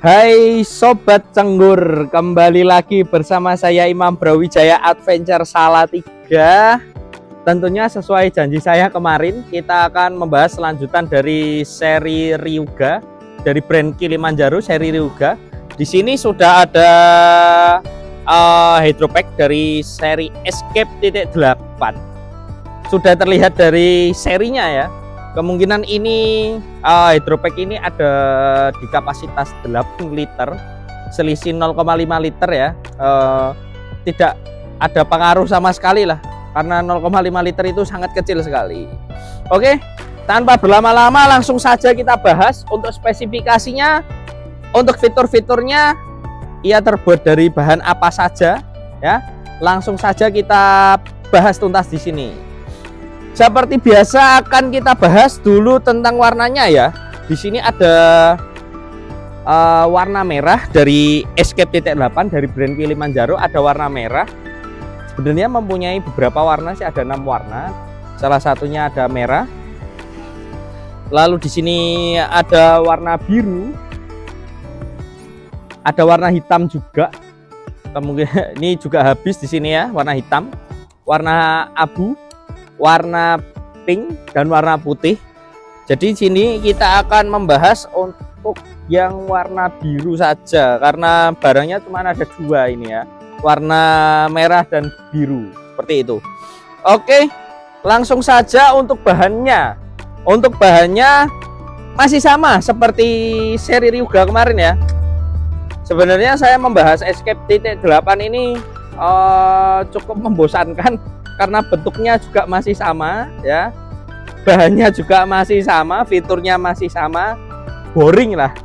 Hai Sobat Cenggur, kembali lagi bersama saya Imam Brawijaya Adventure Salatiga. Tentunya sesuai janji saya kemarin, kita akan membahas selanjutan dari seri Ryuga, dari brand Kilimanjaro seri Ryuga. Di sini sudah ada hydropack dari seri Escape 8. Sudah terlihat dari serinya ya. Kemungkinan ini hydropack ini ada di kapasitas 8 liter, selisih 0,5 liter ya. Tidak ada pengaruh sama sekali lah, karena 0,5 liter itu sangat kecil sekali. Oke, tanpa berlama-lama langsung saja kita bahas untuk spesifikasinya, untuk fitur-fiturnya. Ia terbuat dari bahan apa saja ya. Langsung saja kita bahas tuntas di sini. Seperti biasa akan kita bahas dulu tentang warnanya ya. Di sini ada warna merah dari Escape 8 dari brand Kilimanjaro, ada warna merah. Sebenarnya mempunyai beberapa warna sih, ada 6 warna. Salah satunya ada merah. Lalu di sini ada warna biru. Ada warna hitam juga. Kemungkinan ini juga habis di sini ya, warna hitam, warna abu, warna pink dan warna putih. Jadi sini kita akan membahas untuk yang warna biru saja, karena barangnya cuma ada 2 ini ya, warna merah dan biru seperti itu. Oke, langsung saja untuk bahannya. Untuk bahannya masih sama seperti seri Ryuga kemarin ya. Sebenarnya saya membahas Escape 8 ini cukup membosankan, karena bentuknya juga masih sama ya, bahannya juga masih sama, fiturnya masih sama, boring lah.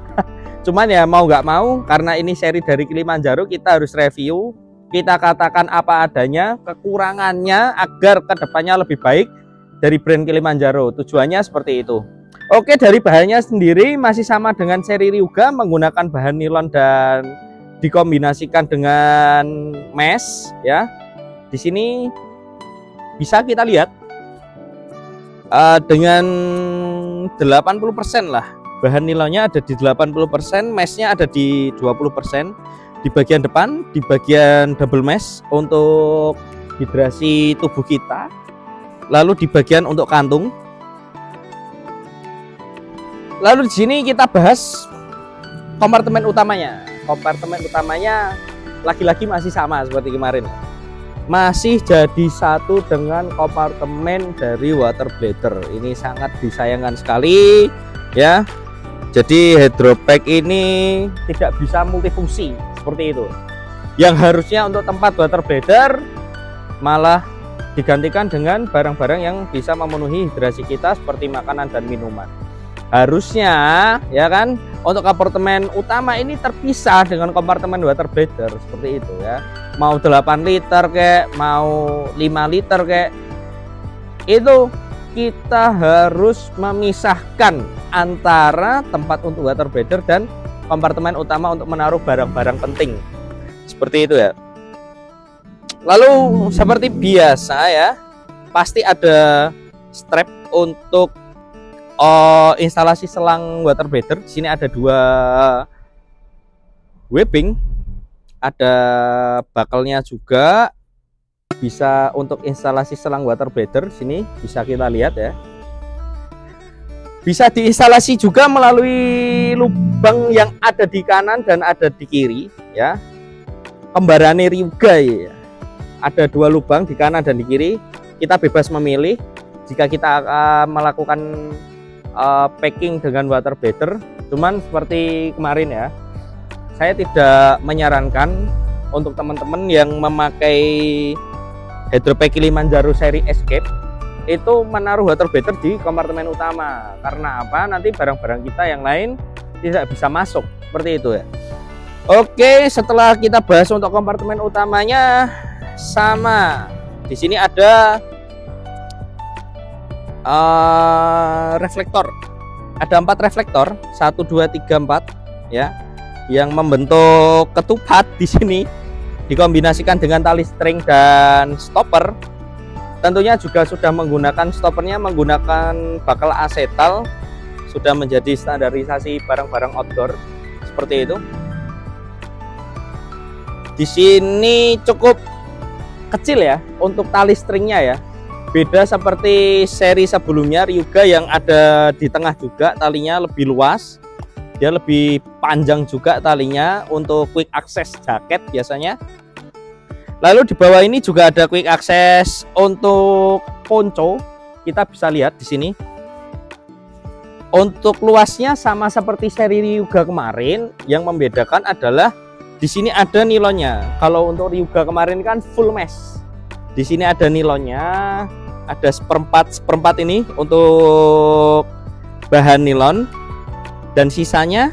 Cuman ya mau nggak mau, karena ini seri dari Kilimanjaro, kita harus review, kita katakan apa adanya, kekurangannya agar kedepannya lebih baik dari brand Kilimanjaro. Tujuannya seperti itu. Oke, dari bahannya sendiri masih sama dengan seri Ryuga, menggunakan bahan nilon dan dikombinasikan dengan mesh ya. Di sini bisa kita lihat dengan 80% lah, bahan nilonnya ada di 80%, meshnya ada di 20%. Di bagian depan, di bagian double mesh untuk hidrasi tubuh kita. Lalu di bagian untuk kantung. Lalu di sini kita bahas kompartemen utamanya. Kompartemen utamanya lagi-lagi masih sama seperti kemarin. Masih jadi satu dengan kompartemen dari water bladder. Ini sangat disayangkan sekali ya. Jadi hydropack ini tidak bisa multifungsi seperti itu. Yang harusnya untuk tempat water bladder malah digantikan dengan barang-barang yang bisa memenuhi hidrasi kita seperti makanan dan minuman. Harusnya ya kan, untuk kompartemen utama ini terpisah dengan kompartemen water bladder seperti itu ya. Mau 8 liter kayak, mau 5 liter kayak, itu kita harus memisahkan antara tempat untuk water bladder dan kompartemen utama untuk menaruh barang-barang penting seperti itu ya. Lalu seperti biasa ya, pasti ada strap untuk instalasi selang water bladder. Di sini ada 2 webbing, ada bakalnya juga, bisa untuk instalasi selang water bladder. Sini bisa kita lihat ya, bisa diinstalasi juga melalui lubang yang ada di kanan dan ada di kiri ya. Kembarannya Ryuga ya, ada 2 lubang di kanan dan di kiri. Kita bebas memilih jika kita akan melakukan packing dengan water bladder. Cuman seperti kemarin ya, saya tidak menyarankan untuk teman-teman yang memakai hydropack Kilimanjaro seri Escape itu menaruh water bladder di kompartemen utama. Karena apa? Nanti barang-barang kita yang lain tidak bisa masuk seperti itu ya. Oke, setelah kita bahas untuk kompartemen utamanya sama. Di sini ada reflektor. Ada 4 reflektor, 1 2 3 4 ya, yang membentuk ketupat. Di sini dikombinasikan dengan tali string dan stopper. Tentunya juga sudah menggunakan stoppernya, menggunakan bakal asetal, sudah menjadi standarisasi barang-barang outdoor seperti itu. Di sini cukup kecil ya untuk tali stringnya ya. Beda seperti seri sebelumnya Ryuga yang ada di tengah juga talinya lebih luas. Dia lebih panjang juga talinya untuk quick access jaket biasanya. Lalu di bawah ini juga ada quick access untuk ponco. Kita bisa lihat di sini. Untuk luasnya sama seperti seri Ryuga kemarin, yang membedakan adalah di sini ada nilonnya. Kalau untuk Ryuga kemarin kan full mesh. Di sini ada nilonnya, ada seperempat ini untuk bahan nilon dan sisanya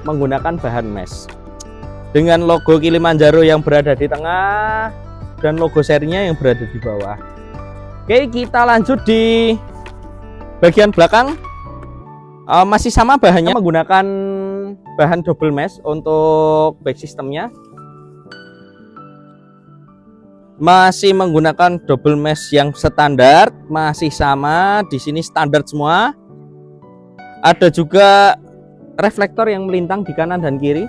menggunakan bahan mesh. Dengan logo Kilimanjaro yang berada di tengah dan logo serinya yang berada di bawah. Oke, kita lanjut di bagian belakang. Masih sama bahannya, menggunakan bahan double mesh untuk back sistemnya. Masih menggunakan double mesh yang standar, masih sama. Di sini standar semua. Ada juga reflektor yang melintang di kanan dan kiri,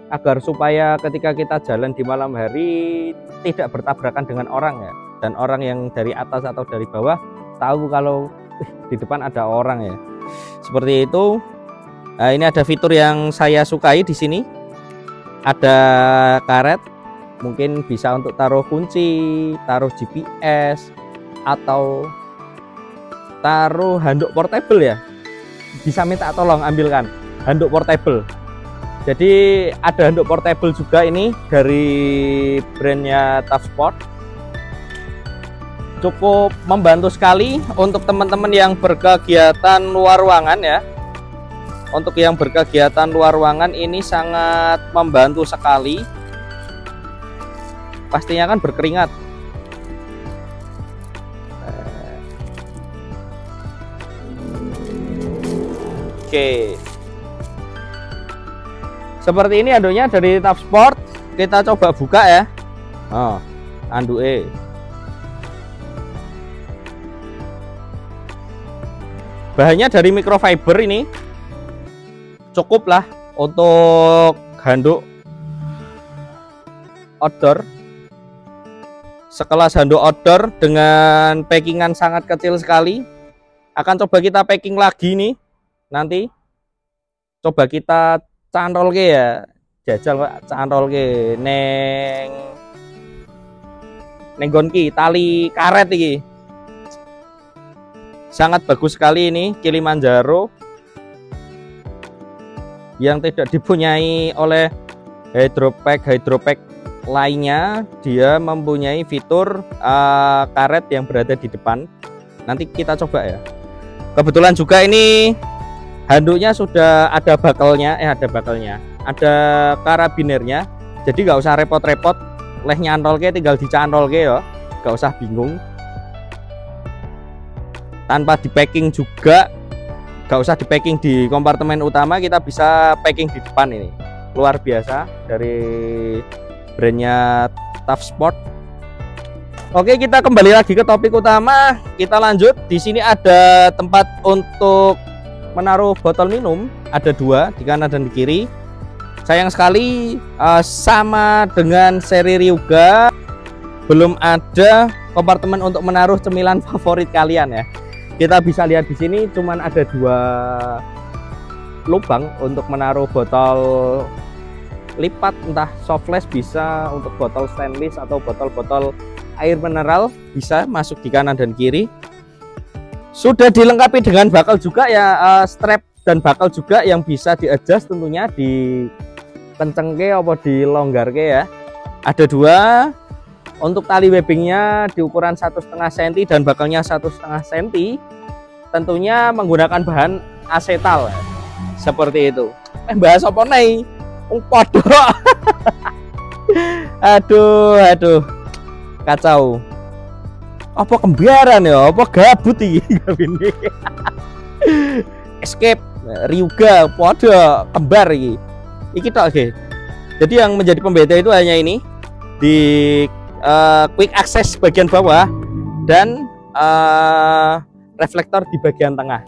agar supaya ketika kita jalan di malam hari tidak bertabrakan dengan orang ya, dan orang yang dari atas atau dari bawah tahu kalau di depan ada orang ya. Seperti itu. Nah, ini ada fitur yang saya sukai di sini. Ada karet, mungkin bisa untuk taruh kunci, taruh GPS, atau taruh handuk portable ya. Bisa minta tolong ambilkan handuk portable. Jadi ada handuk portable juga ini dari brandnya Tough Sport. Cukup membantu sekali untuk teman-teman yang berkegiatan luar ruangan ya. Untuk yang berkegiatan luar ruangan ini sangat membantu sekali. Pastinya kan berkeringat. Oke. Seperti ini handuknya dari Tough Sport. Kita coba buka ya. Oh, handuknya. Bahannya dari microfiber ini. Cukup lah untuk handuk outdoor. Sekelas handuk outdoor dengan packingan sangat kecil sekali. Akan coba kita packing lagi nih. Nanti coba kita cantol ke ya. Jajal Pak, cantol ke neng gonki tali karet iki. Sangat bagus sekali ini Kilimanjaro yang tidak dipunyai oleh hydropack lainnya. Dia mempunyai fitur karet yang berada di depan. Nanti kita coba ya. Kebetulan juga ini handuknya sudah ada bakalnya, ada karabinernya. Jadi nggak usah repot-repot leh nyantolke, tinggal dicantolke ya, nggak usah bingung. Tanpa di packing juga, gak usah di packing di kompartemen utama, kita bisa packing di depan ini. Luar biasa dari brandnya Tough Sport. Oke, kita kembali lagi ke topik utama. Kita lanjut. Di sini ada tempat untuk menaruh botol minum, ada dua di kanan dan di kiri. Sayang sekali sama dengan seri Ryuga belum ada kompartemen untuk menaruh cemilan favorit kalian ya. Kita bisa lihat di sini cuman ada dua lubang untuk menaruh botol lipat, entah softflash bisa, untuk botol stainless atau botol-botol air mineral bisa masuk di kanan dan kiri. Sudah dilengkapi dengan bakal juga ya, strap dan bakal juga yang bisa di-adjust tentunya, di kencengke apa di longgarke ya. Ada dua. Untuk tali webbingnya di ukuran 1,5 cm dan bakalnya 1,5 cm, tentunya menggunakan bahan asetal ya. Seperti itu. Bahas apa nih? Podo. Aduh, kacau. Apa kembaran ya? Apa gabut ini? Escape Ryuga, podo kembar ini. Iki tok nggih. Jadi yang menjadi pembeda itu hanya ini di quick access bagian bawah dan reflektor di bagian tengah.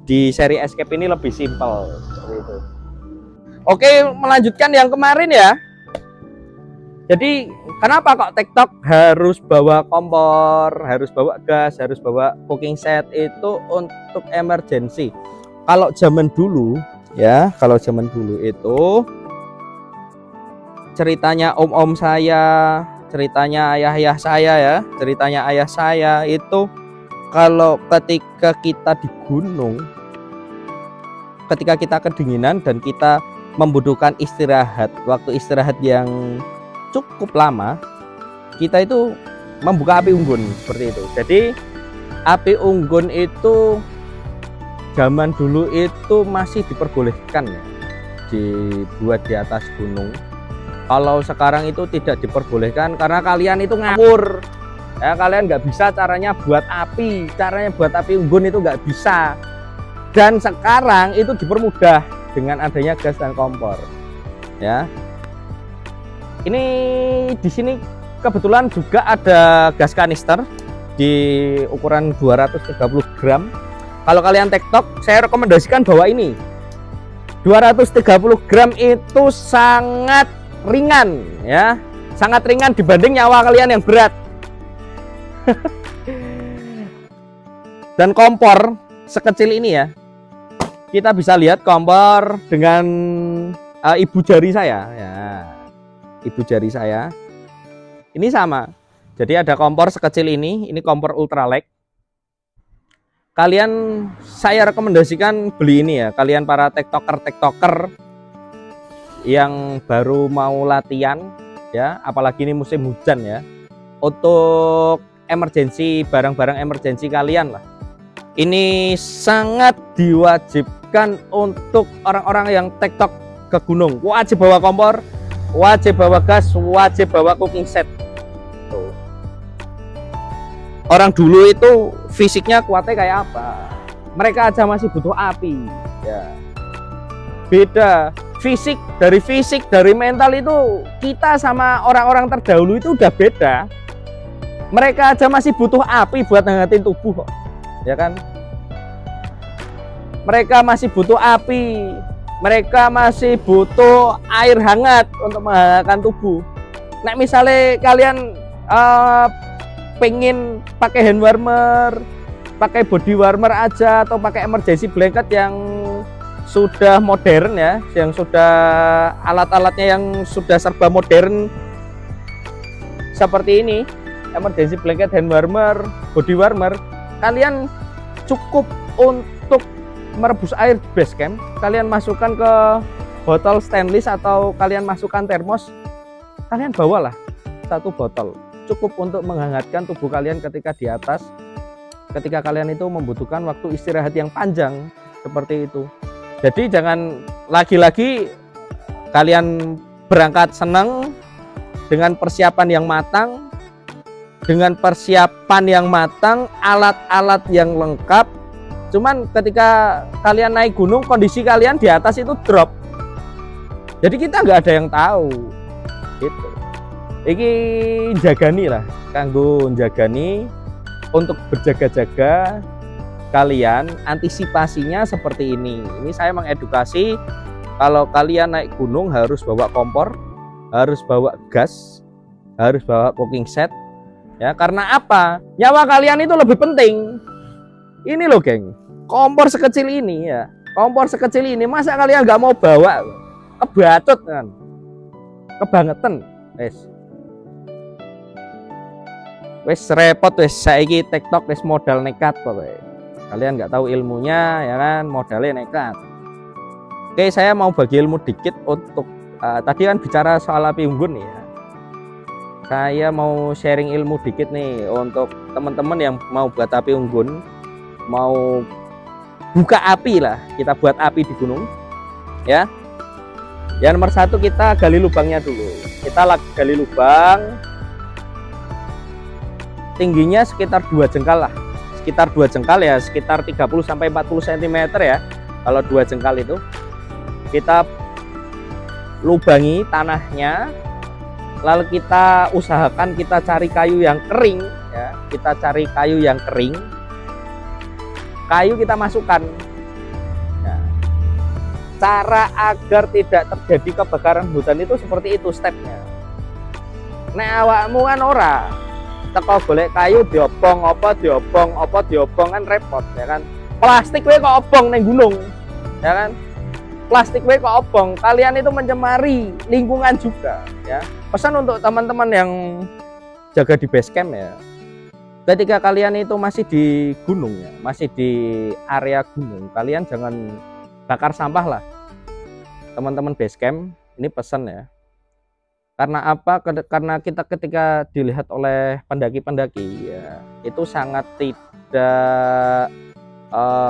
Di seri Escape ini lebih simpel seperti itu. Oke, melanjutkan yang kemarin ya. Jadi kenapa kok TikTok harus bawa kompor, harus bawa gas, harus bawa cooking set itu untuk emergency. Kalau zaman dulu ya, kalau zaman dulu itu ceritanya om-om saya, ceritanya ayah-ayah saya ya, ceritanya ayah saya itu kalau ketika kita di gunung, ketika kita kedinginan dan kita membutuhkan istirahat, waktu istirahat yang cukup lama, kita itu membuka api unggun seperti itu. Jadi api unggun itu zaman dulu itu masih diperbolehkan ya, dibuat di atas gunung. Kalau sekarang itu tidak diperbolehkan karena kalian itu ngawur ya, kalian nggak bisa caranya buat api, unggun itu nggak bisa. Dan sekarang itu dipermudah dengan adanya gas dan kompor ya. Ini di sini kebetulan juga ada gas kanister di ukuran 230 gram. Kalau kalian TikTok, saya rekomendasikan bawa ini. 230 gram itu sangat ringan ya, sangat ringan dibanding nyawa kalian yang berat. Dan kompor sekecil ini ya, kita bisa lihat kompor dengan ibu jari saya ya. Ibu jari saya ini sama, jadi ada kompor sekecil ini kompor ultralight. Kalian, saya rekomendasikan beli ini ya, kalian para tiktoker yang baru mau latihan ya, apalagi ini musim hujan ya, untuk emergency, barang-barang emergency kalian lah. Ini sangat diwajibkan untuk orang-orang yang TikTok ke gunung, wajib bawa kompor, wajib bawa gas, wajib bawa cooking set. Tuh. Orang dulu itu fisiknya kuatnya kayak apa? Mereka aja masih butuh api ya. Beda fisik, dari mental itu kita sama orang-orang terdahulu itu udah beda. Mereka aja masih butuh api buat ngangetin tubuh kok. Ya kan? Mereka masih butuh api. Mereka masih butuh air hangat untuk menghangatkan tubuh. Nah, misalnya kalian pengen pakai hand warmer, pakai body warmer aja, atau pakai emergency blanket yang sudah modern ya, yang sudah alat-alatnya yang sudah serba modern seperti ini, emergency blanket, hand warmer, body warmer, kalian cukup untuk merebus air di base camp, kalian masukkan ke botol stainless atau kalian masukkan termos, kalian bawalah satu botol, cukup untuk menghangatkan tubuh kalian ketika di atas, ketika kalian itu membutuhkan waktu istirahat yang panjang seperti itu. Jadi jangan lagi-lagi kalian berangkat senang dengan persiapan yang matang, alat-alat yang lengkap. Cuman ketika kalian naik gunung, kondisi kalian di atas itu drop. Jadi kita nggak ada yang tahu. Gitu. Iki jagani lah, kanggo jagani untuk berjaga-jaga. Kalian antisipasinya seperti ini. Ini saya mengedukasi kalau kalian naik gunung harus bawa kompor, harus bawa gas, harus bawa cooking set. Ya, karena apa? Nyawa kalian itu lebih penting. Ini loh, geng. Kompor sekecil ini ya. Kompor sekecil ini masa kalian nggak mau bawa? Kebacut kan. Kebangetan. Wes repot wes, saiki TikTok wes modal nekat pokoknya. Kalian nggak tahu ilmunya ya kan, modalnya nekat. Oke, saya mau bagi ilmu dikit untuk tadi kan bicara soal api unggun ya. Saya mau sharing ilmu dikit nih untuk teman-teman yang mau buat api unggun, mau buka api lah, kita buat api di gunung ya. Yang nomor satu, kita gali lubangnya dulu. Kita gali lubang tingginya sekitar 2 jengkal lah, sekitar 2 jengkal ya, sekitar 30 sampai 40 cm ya. Kalau 2 jengkal itu kita lubangi tanahnya, lalu kita usahakan kita cari kayu yang kering ya, kita cari kayu yang kering, kayu kita masukkan ya. cara agar tidak terjadi kebakaran hutan itu seperti itu stepnya. Nek awakmu kan ora teko golek kayu diobong kan repot ya kan. Plastik wae kok obong neng gunung ya kan. Plastik wae kok obong, kalian itu mencemari lingkungan juga ya. Pesan untuk teman-teman yang jaga di base camp ya. Ketika kalian itu masih di gunung ya, masih di area gunung, kalian jangan bakar sampah lah. Teman-teman base camp, ini pesan ya. Karena apa? Karena kita ketika dilihat oleh pendaki-pendaki ya, itu sangat tidak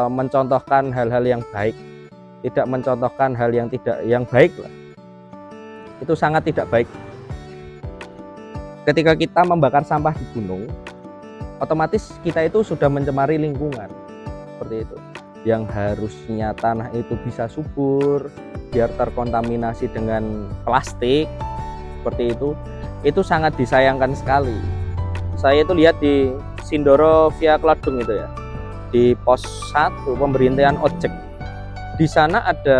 mencontohkan hal-hal yang baik, tidak mencontohkan hal yang tidak yang baik lah. Itu sangat tidak baik. Ketika kita membakar sampah di gunung, otomatis kita itu sudah mencemari lingkungan. Seperti itu. Yang harusnya tanah itu bisa subur, biar terkontaminasi dengan plastik, seperti itu sangat disayangkan sekali. Saya itu lihat di Sindoro Via Kladung itu ya, di pos 1 pemberhentian ojek. Di sana ada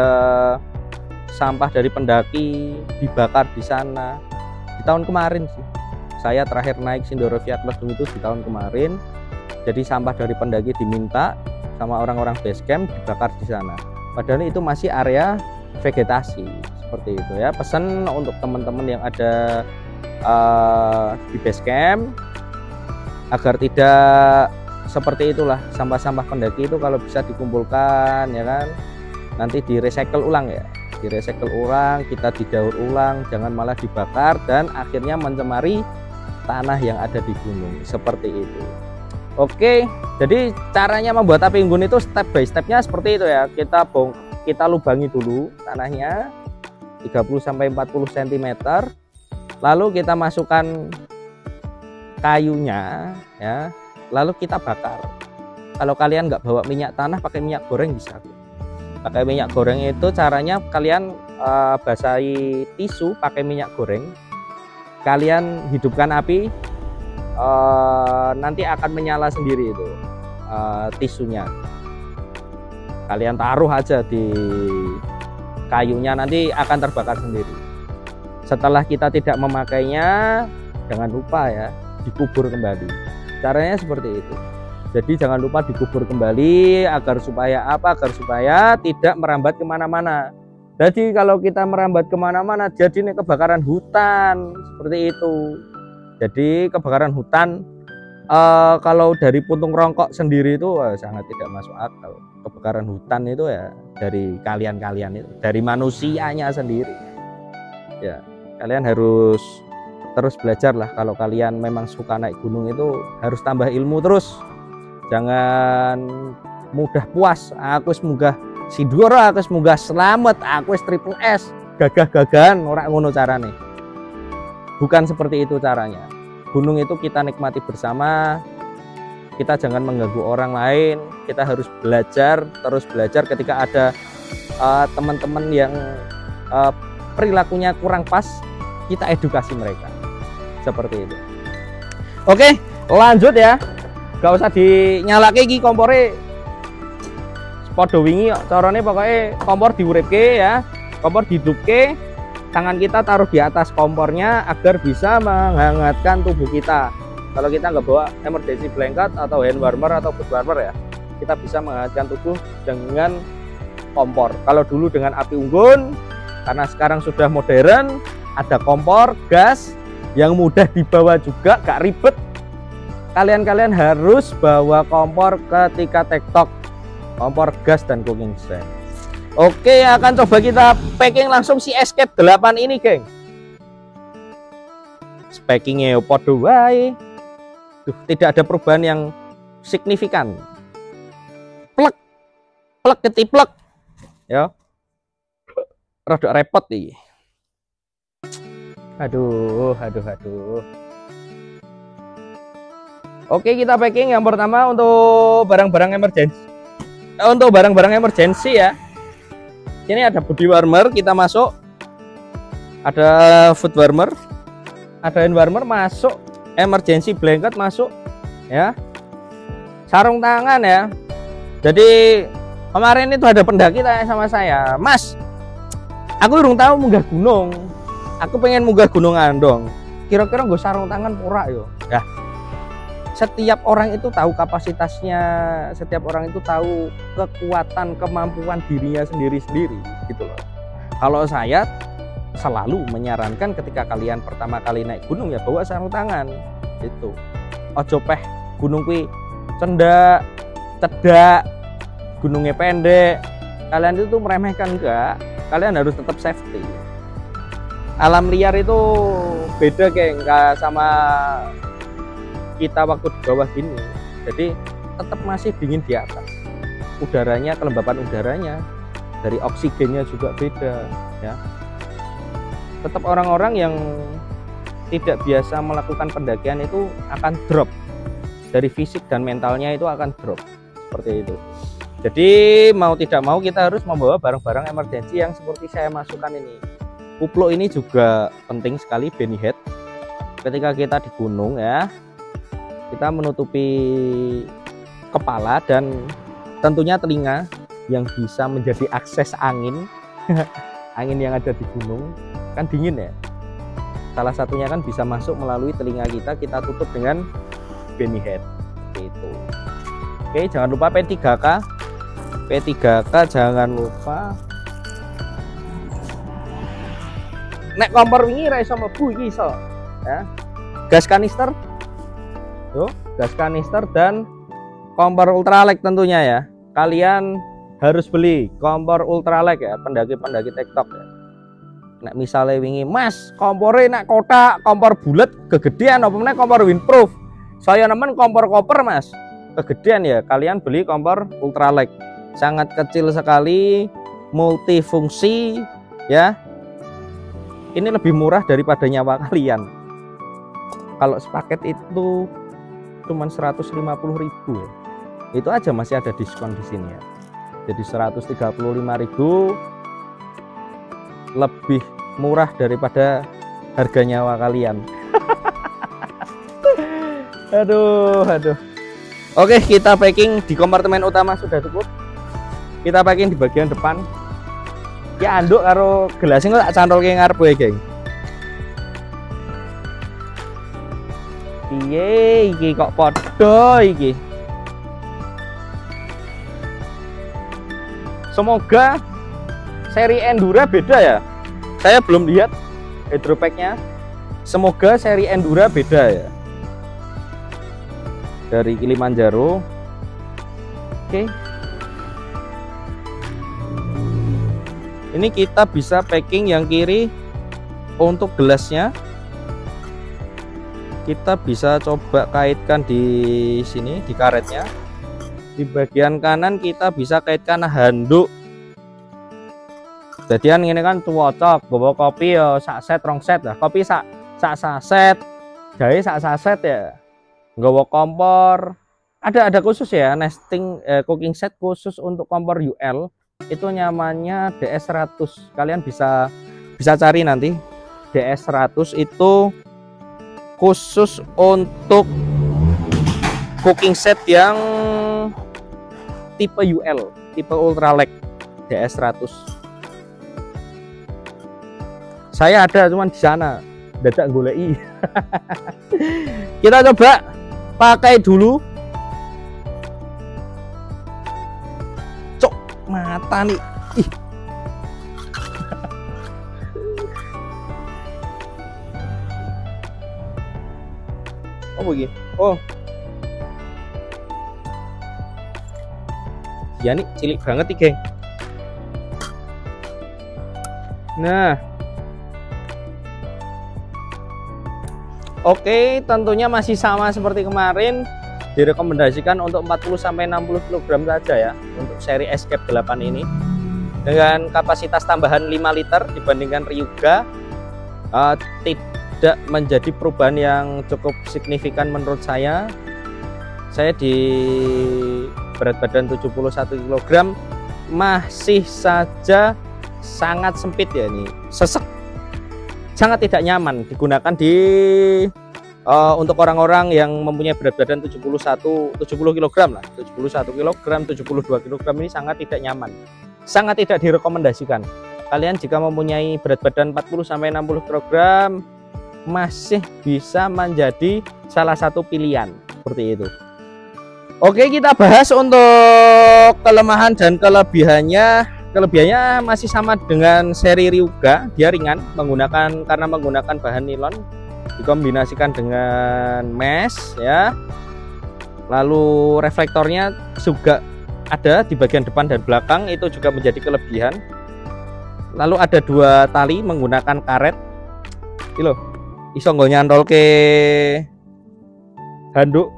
sampah dari pendaki dibakar di sana. Di tahun kemarin sih. Saya terakhir naik Sindoro Via Kladung itu di tahun kemarin. Jadi sampah dari pendaki diminta sama orang-orang base camp dibakar di sana. Padahal itu masih area vegetasi. Seperti itu ya. Pesan untuk teman-teman yang ada di base camp agar tidak seperti itulah, sampah-sampah pendaki itu kalau bisa dikumpulkan ya kan, nanti di recycle ulang ya, di recycle ulang, kita didaur ulang, jangan malah dibakar dan akhirnya mencemari tanah yang ada di gunung. Seperti itu. Oke, jadi caranya membuat api unggun itu step by stepnya seperti itu ya. Kita lubangi dulu tanahnya 30-40 cm, lalu kita masukkan kayunya ya, lalu kita bakar. Kalau kalian nggak bawa minyak tanah, pakai minyak goreng bisa. Pakai minyak goreng itu caranya kalian basahi tisu pakai minyak goreng, kalian hidupkan api, nanti akan menyala sendiri itu tisunya. Kalian taruh aja di kayunya, nanti akan terbakar sendiri. Setelah kita tidak memakainya, jangan lupa ya, dikubur kembali. Caranya seperti itu. Jadi jangan lupa dikubur kembali agar supaya apa? Agar supaya tidak merambat kemana-mana. Jadi kalau kita merambat kemana-mana, jadi ini kebakaran hutan seperti itu. Jadi kebakaran hutan kalau dari puntung rongkok sendiri itu sangat tidak masuk akal. Kebakaran hutan itu ya dari kalian itu, dari manusianya sendiri. Ya, kalian harus terus belajar lah. Kalau kalian memang suka naik gunung itu harus tambah ilmu terus. Jangan mudah puas. Aku semoga Sindoro, aku semoga selamat, aku triple S, gagah-gagahan, ora ngono carane. Bukan seperti itu caranya. Gunung itu kita nikmati bersama. Kita jangan mengganggu orang lain. Kita harus belajar, terus belajar. Ketika ada teman-teman yang perilakunya kurang pas, kita edukasi mereka. Seperti itu. Oke, lanjut ya. Gak usah dinyalake iki kompore. Podo wingi carane pokoknya kompor diuripke ya. Kompor dihidupke, tangan kita taruh di atas kompornya agar bisa menghangatkan tubuh kita. Kalau kita nggak bawa emergency blanket atau hand warmer atau foot warmer ya, kita bisa menghangatkan tubuh dengan kompor. Kalau dulu dengan api unggun, karena sekarang sudah modern, ada kompor gas yang mudah dibawa juga, gak ribet. Kalian harus bawa kompor ketika tektok, kompor gas dan cooking stand. Oke, akan coba kita packing langsung si Escape 8 ini, geng. Packingnya podo wae. Tidak ada perubahan yang signifikan. Plek ketiplek ya, rada repot nih. Aduh. Oke, kita packing yang pertama untuk barang-barang emergency. Untuk barang-barang emergency ya. Ini ada body warmer, kita masuk. Ada foot warmer, ada hand warmer masuk. Emergency blanket masuk ya, sarung tangan ya. Jadi Kemarin itu ada pendaki tanya sama saya, Mas, aku belum tahu munggah gunung, aku pengen munggah gunung Andong, kira-kira gue sarung tangan pura yo. Nah, setiap orang itu tahu kapasitasnya, setiap orang itu tahu kekuatan kemampuan dirinya sendiri-sendiri gitu loh. Kalau saya selalu menyarankan ketika kalian pertama kali naik gunung ya bawa sarung tangan gitu. Ojo peh gunung kuwi cendak, cedak, gunungnya pendek. Kalian itu meremehkan, enggak. Kalian harus tetap safety. Alam liar itu beda kayak enggak sama kita waktu di bawah gini. Jadi tetap masih dingin di atas. Udaranya, kelembapan udaranya, dari oksigennya juga beda ya. Tetap orang-orang yang tidak biasa melakukan pendakian itu akan drop dari fisik dan mentalnya, itu akan drop seperti itu. Jadi mau tidak mau kita harus membawa barang-barang emergensi yang seperti saya masukkan ini. Kupluk ini juga penting sekali, benny head. Ketika kita di gunung ya, kita menutupi kepala dan tentunya telinga yang bisa menjadi akses angin. Angin yang ada di gunung kan dingin ya, salah satunya kan bisa masuk melalui telinga kita tutup dengan benny head itu. Oke, jangan lupa P3K jangan lupa. Nek kompor wingi ra iso mlebu iki iso ya. Gas kanister, yo gas kanister dan kompor ultralight tentunya ya. Kalian harus beli kompor ultralight ya, pendaki-pendaki TikTok ya. Nek misalnya wingi, Mas, kompornya nak kotak, kompor bulat kegedean, apa meneh kompor windproof. Saya nemen kompor koper, Mas, kegedean ya. Kalian beli kompor ultralight, sangat kecil sekali, multifungsi ya. Ini lebih murah daripada nyawa kalian. Kalau sepaket itu cuman 150.000 ya. Itu aja masih ada diskon di sini ya. Jadi 135.000 lebih murah daripada harga nyawa kalian. Aduh. Oke, kita packing di kompartemen utama sudah cukup. Kita packing di bagian depan. Ya anduk karo gelasnya kok tak cantolke ngarep wae, geng. Piye iki kok padha iki? Semoga seri Endura beda ya. Saya belum lihat hydropacknya. Semoga seri Endura beda ya. Dari Kilimanjaro. Oke. Ini kita bisa packing yang kiri untuk gelasnya. Kita bisa coba kaitkan di sini di karetnya. Di bagian kanan kita bisa kaitkan handuk. Jadian ini kan cocok bawa kopi ya sak set rong set lah. Kopi sak saset, jahe sak saset ya. Nggawa kompor. Ada khusus ya, nesting cooking set khusus untuk kompor UL. Itu nyamannya DS100. Kalian bisa cari nanti. DS100 itu khusus untuk cooking set yang tipe UL, tipe ultralight DS100. Saya ada cuman di sana, dadak goleki. Kita coba pakai dulu. Cok, mata nih. Ih. Oh begini. Oh. Ya nih cilik banget nih, geng. Nah. Oke, tentunya masih sama seperti kemarin, direkomendasikan untuk 40-60 kg saja ya untuk seri Escape 8 ini, dengan kapasitas tambahan 5 liter dibandingkan Ryuga. Tidak menjadi perubahan yang cukup signifikan menurut saya. Saya di berat badan 71 kg masih saja sangat sempit ya, ini sesek, sangat tidak nyaman digunakan di Untuk orang-orang yang mempunyai berat badan 70 kg lah, 71 kg, 72 kg ini sangat tidak nyaman, sangat tidak direkomendasikan. Kalian jika mempunyai berat badan 40 sampai 60 kg masih bisa menjadi salah satu pilihan seperti itu. Oke, kita bahas untuk kelemahan dan kelebihannya. Kelebihannya masih sama dengan seri Ryuga, dia ringan karena menggunakan bahan nilon dikombinasikan dengan mesh ya. Lalu reflektornya juga ada di bagian depan dan belakang, itu juga menjadi kelebihan. Lalu ada 2 tali menggunakan karet iki lho, iso nggo nyantol ke handuk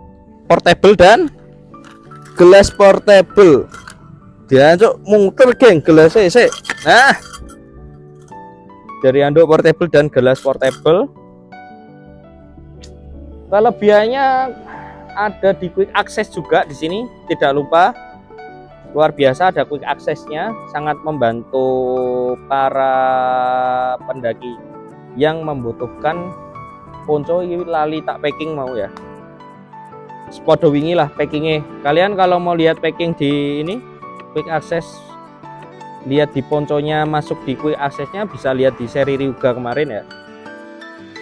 portable dan gelas portable. Dia cok muter geng gelasnya sih. Nah, dari handuk portable dan gelas portable. Kelebihannya ada di quick access juga di sini, tidak lupa. Luar biasa ada quick accessnya, sangat membantu para pendaki yang membutuhkan ponco. Ini lali tak packing mau ya. Sepodo wingi lah packingnya. Kalian kalau mau lihat packing di ini quick access, lihat di ponconya masuk di quick accessnya, bisa lihat di seri Ryuga kemarin ya.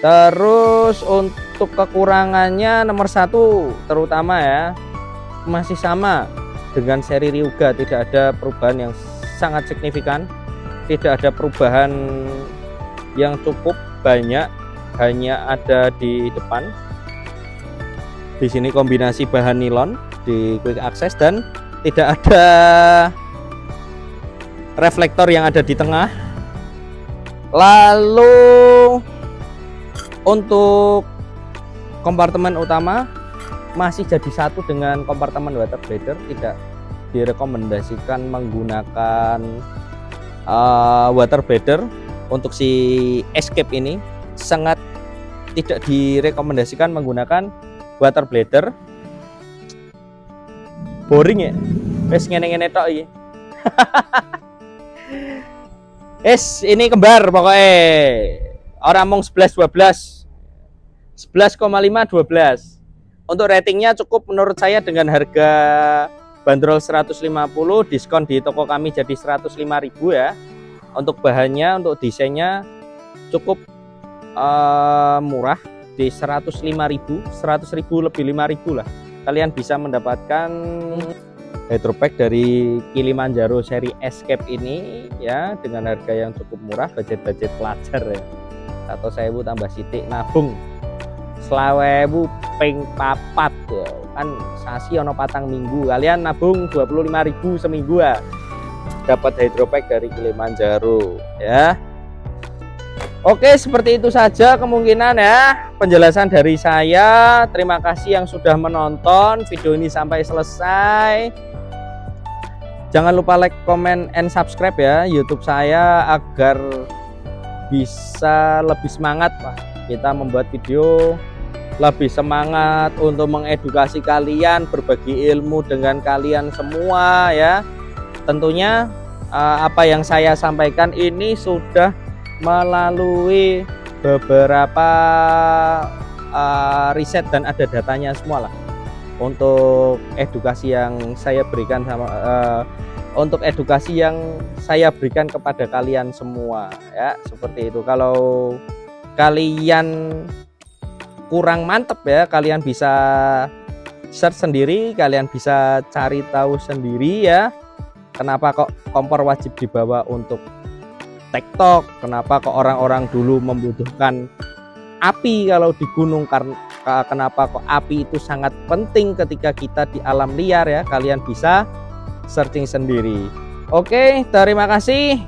Terus untuk kekurangannya nomor 1 terutama ya, masih sama dengan seri Ryuga, tidak ada perubahan yang sangat signifikan, tidak ada perubahan yang cukup banyak, hanya ada di depan. Di sini kombinasi bahan nilon di quick access dan tidak ada reflektor yang ada di tengah. Lalu untuk kompartemen utama masih jadi satu dengan kompartemen water bladder, tidak direkomendasikan menggunakan water bladder. Untuk si Escape ini sangat tidak direkomendasikan menggunakan water bladder. Boring ya, wes ngene-ngene tok iki. Ini kembar pokoknya. Orang mong 11-12, 11,5 12. Untuk ratingnya cukup menurut saya dengan harga bandrol 150, diskon di toko kami jadi 105.000 ya. Untuk bahannya, untuk desainnya cukup murah di 105.000, 100.000 lebih 5.000 lah. Kalian bisa mendapatkan hydropack dari Kilimanjaro seri Escape ini ya dengan harga yang cukup murah, budget pelajar ya. Atau 1.000 tambah sitik nabung 20.000 ping 4 ya. Kan sasi ono patang minggu, kalian nabung 25.000 seminggu ya. Dapat hydropack dari Kilimanjaro ya. Oke, seperti itu saja kemungkinan ya penjelasan dari saya. Terima kasih yang sudah menonton video ini sampai selesai. Jangan lupa like, comment, and subscribe ya YouTube saya agar bisa lebih semangat Pak. Kita membuat video lebih semangat untuk mengedukasi kalian, berbagi ilmu dengan kalian semua ya. Tentunya apa yang saya sampaikan ini sudah melalui beberapa riset dan ada datanya semua lah untuk edukasi yang saya berikan untuk edukasi yang saya berikan kepada kalian semua ya, seperti itu. Kalau kalian kurang mantep ya, kalian bisa search sendiri, kalian bisa cari tahu sendiri ya, kenapa kok kompor wajib dibawa untuk TikTok, kenapa kok orang-orang dulu membutuhkan api kalau di gunung, karena kenapa kok api itu sangat penting ketika kita di alam liar ya. Kalian bisa searching sendiri. Oke, terima kasih.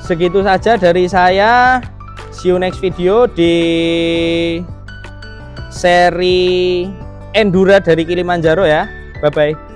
Segitu saja dari saya. See you next video di seri Endura dari Kilimanjaro ya. Bye bye.